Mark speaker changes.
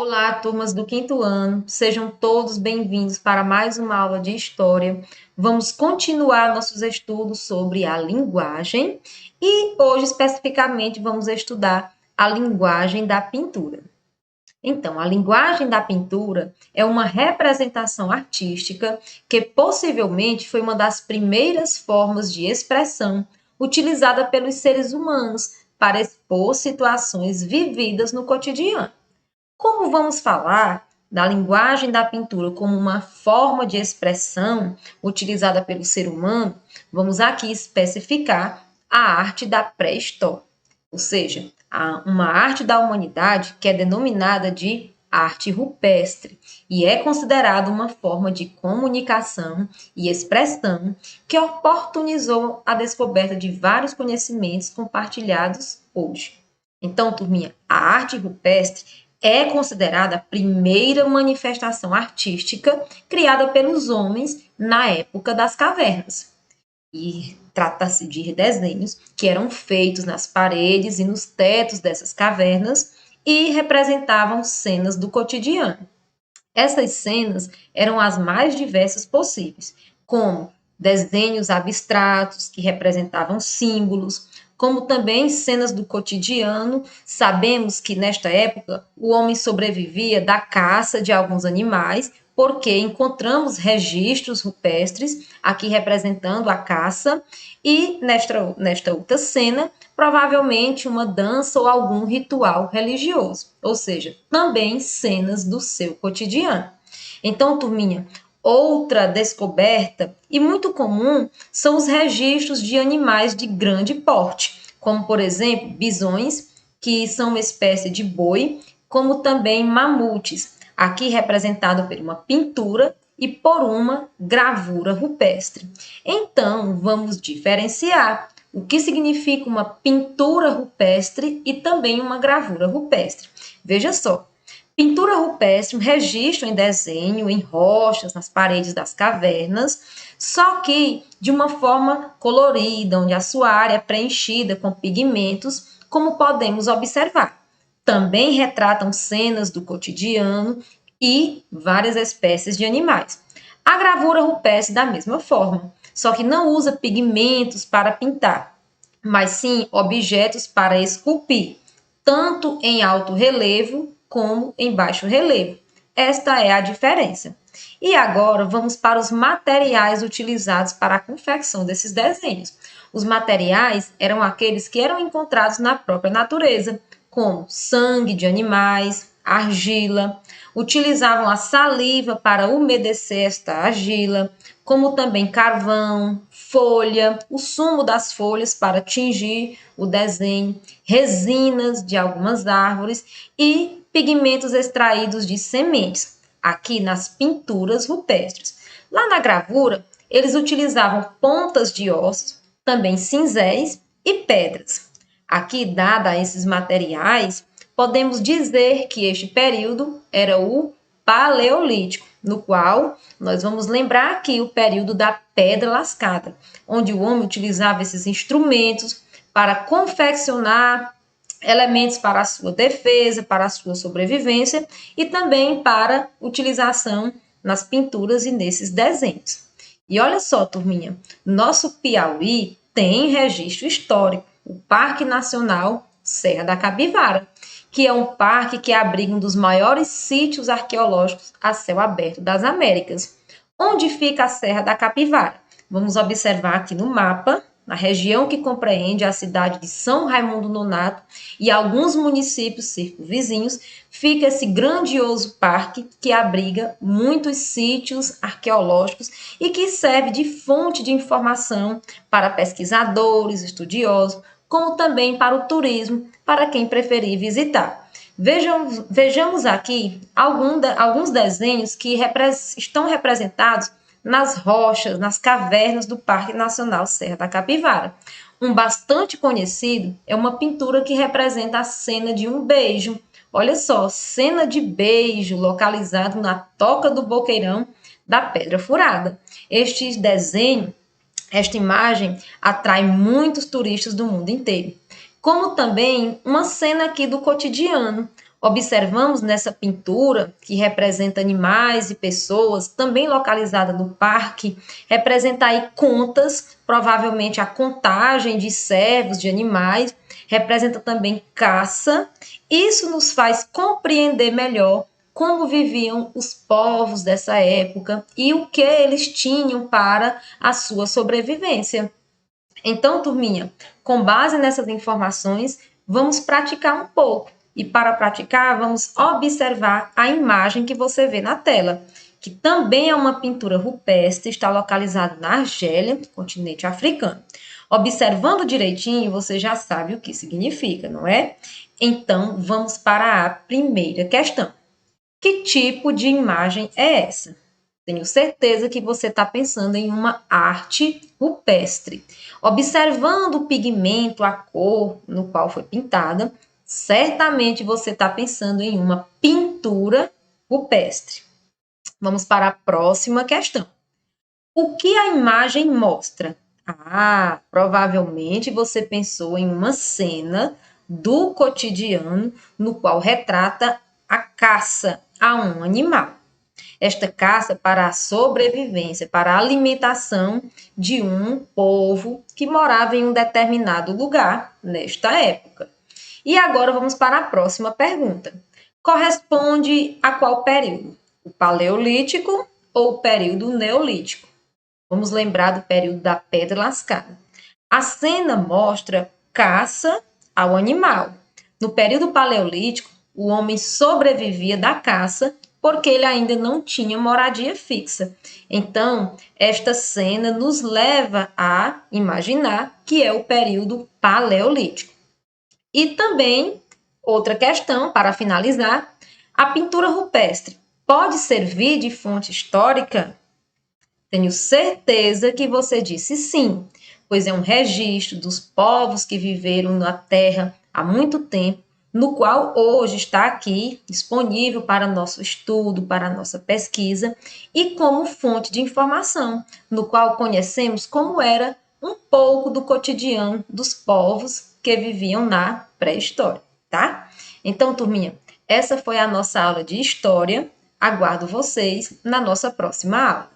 Speaker 1: Olá, turmas do quinto ano, sejam todos bem-vindos para mais uma aula de História. Vamos continuar nossos estudos sobre a linguagem e hoje, especificamente, vamos estudar a linguagem da pintura. Então, a linguagem da pintura é uma representação artística que possivelmente foi uma das primeiras formas de expressão utilizada pelos seres humanos para expor situações vividas no cotidiano. Como vamos falar da linguagem da pintura como uma forma de expressão utilizada pelo ser humano, vamos aqui especificar a arte da pré-história, ou seja, uma arte da humanidade que é denominada de arte rupestre e é considerada uma forma de comunicação e expressão que oportunizou a descoberta de vários conhecimentos compartilhados hoje. Então, turminha, a arte rupestre é considerada a primeira manifestação artística criada pelos homens na época das cavernas. E trata-se de desenhos que eram feitos nas paredes e nos tetos dessas cavernas e representavam cenas do cotidiano. Essas cenas eram as mais diversas possíveis, como desenhos abstratos que representavam símbolos, como também cenas do cotidiano. Sabemos que nesta época o homem sobrevivia da caça de alguns animais, porque encontramos registros rupestres aqui representando a caça, e nesta outra cena, provavelmente uma dança ou algum ritual religioso, ou seja, também cenas do seu cotidiano. Então, turminha, outra descoberta e muito comum são os registros de animais de grande porte, como, por exemplo, bisões, que são uma espécie de boi, como também mamutes, aqui representado por uma pintura e por uma gravura rupestre. Então, vamos diferenciar o que significa uma pintura rupestre e também uma gravura rupestre. Veja só, pintura rupestre, um registro em desenho, em rochas, nas paredes das cavernas, só que de uma forma colorida, onde a sua área é preenchida com pigmentos, como podemos observar. Também retratam cenas do cotidiano e várias espécies de animais. A gravura rupestre da mesma forma, só que não usa pigmentos para pintar, mas sim objetos para esculpir, tanto em alto relevo como em baixo relevo. Esta é a diferença. E agora vamos para os materiais utilizados para a confecção desses desenhos. Os materiais eram aqueles que eram encontrados na própria natureza, como sangue de animais, argila, utilizavam a saliva para umedecer esta argila, como também carvão, folha, o sumo das folhas para tingir o desenho, resinas de algumas árvores e pigmentos extraídos de sementes, aqui nas pinturas rupestres. Lá na gravura, eles utilizavam pontas de ossos, também cinzéis e pedras. Aqui, dada a esses materiais, podemos dizer que este período era o Paleolítico, no qual nós vamos lembrar aqui o período da pedra lascada, onde o homem utilizava esses instrumentos para confeccionar elementos para a sua defesa, para a sua sobrevivência e também para utilização nas pinturas e nesses desenhos. E olha só, turminha, nosso Piauí tem registro histórico, o Parque Nacional Serra da Capivara, que é um parque que abriga um dos maiores sítios arqueológicos a céu aberto das Américas. Onde fica a Serra da Capivara? Vamos observar aqui no mapa, na região que compreende a cidade de São Raimundo Nonato e alguns municípios circunvizinhos, fica esse grandioso parque que abriga muitos sítios arqueológicos e que serve de fonte de informação para pesquisadores, estudiosos, como também para o turismo, para quem preferir visitar. Vejamos aqui alguns desenhos que estão representados nas rochas, nas cavernas do Parque Nacional Serra da Capivara. Um bastante conhecido é uma pintura que representa a cena de um beijo. Olha só, cena de beijo localizado na toca do boqueirão da Pedra Furada. Este desenho, esta imagem, atrai muitos turistas do mundo inteiro. Como também uma cena aqui do cotidiano. Observamos nessa pintura, que representa animais e pessoas, também localizada no parque, representa aí contas, provavelmente a contagem de servos, de animais, representa também caça. Isso nos faz compreender melhor como viviam os povos dessa época e o que eles tinham para a sua sobrevivência. Então, turminha, com base nessas informações, vamos praticar um pouco. E para praticar, vamos observar a imagem que você vê na tela, que também é uma pintura rupestre, está localizada na Argélia, continente africano. Observando direitinho, você já sabe o que significa, não é? Então, vamos para a primeira questão. Que tipo de imagem é essa? Tenho certeza que você está pensando em uma arte rupestre. Observando o pigmento, a cor no qual foi pintada, certamente você está pensando em uma pintura rupestre. Vamos para a próxima questão. O que a imagem mostra? Provavelmente você pensou em uma cena do cotidiano no qual retrata a caça a um animal. Esta caça para a sobrevivência, para a alimentação de um povo que morava em um determinado lugar nesta época. E agora vamos para a próxima pergunta. Corresponde a qual período? O Paleolítico ou o período Neolítico? Vamos lembrar do período da Pedra Lascada. A cena mostra caça ao animal. No período Paleolítico, o homem sobrevivia da caça porque ele ainda não tinha moradia fixa. Então, esta cena nos leva a imaginar que é o período Paleolítico. E também, outra questão, para finalizar, a pintura rupestre pode servir de fonte histórica? Tenho certeza que você disse sim, pois é um registro dos povos que viveram na Terra há muito tempo, no qual hoje está aqui disponível para nosso estudo, para nossa pesquisa e como fonte de informação, no qual conhecemos como era um pouco do cotidiano dos povos que viviam na pré-história, tá? Então, turminha, essa foi a nossa aula de história. Aguardo vocês na nossa próxima aula.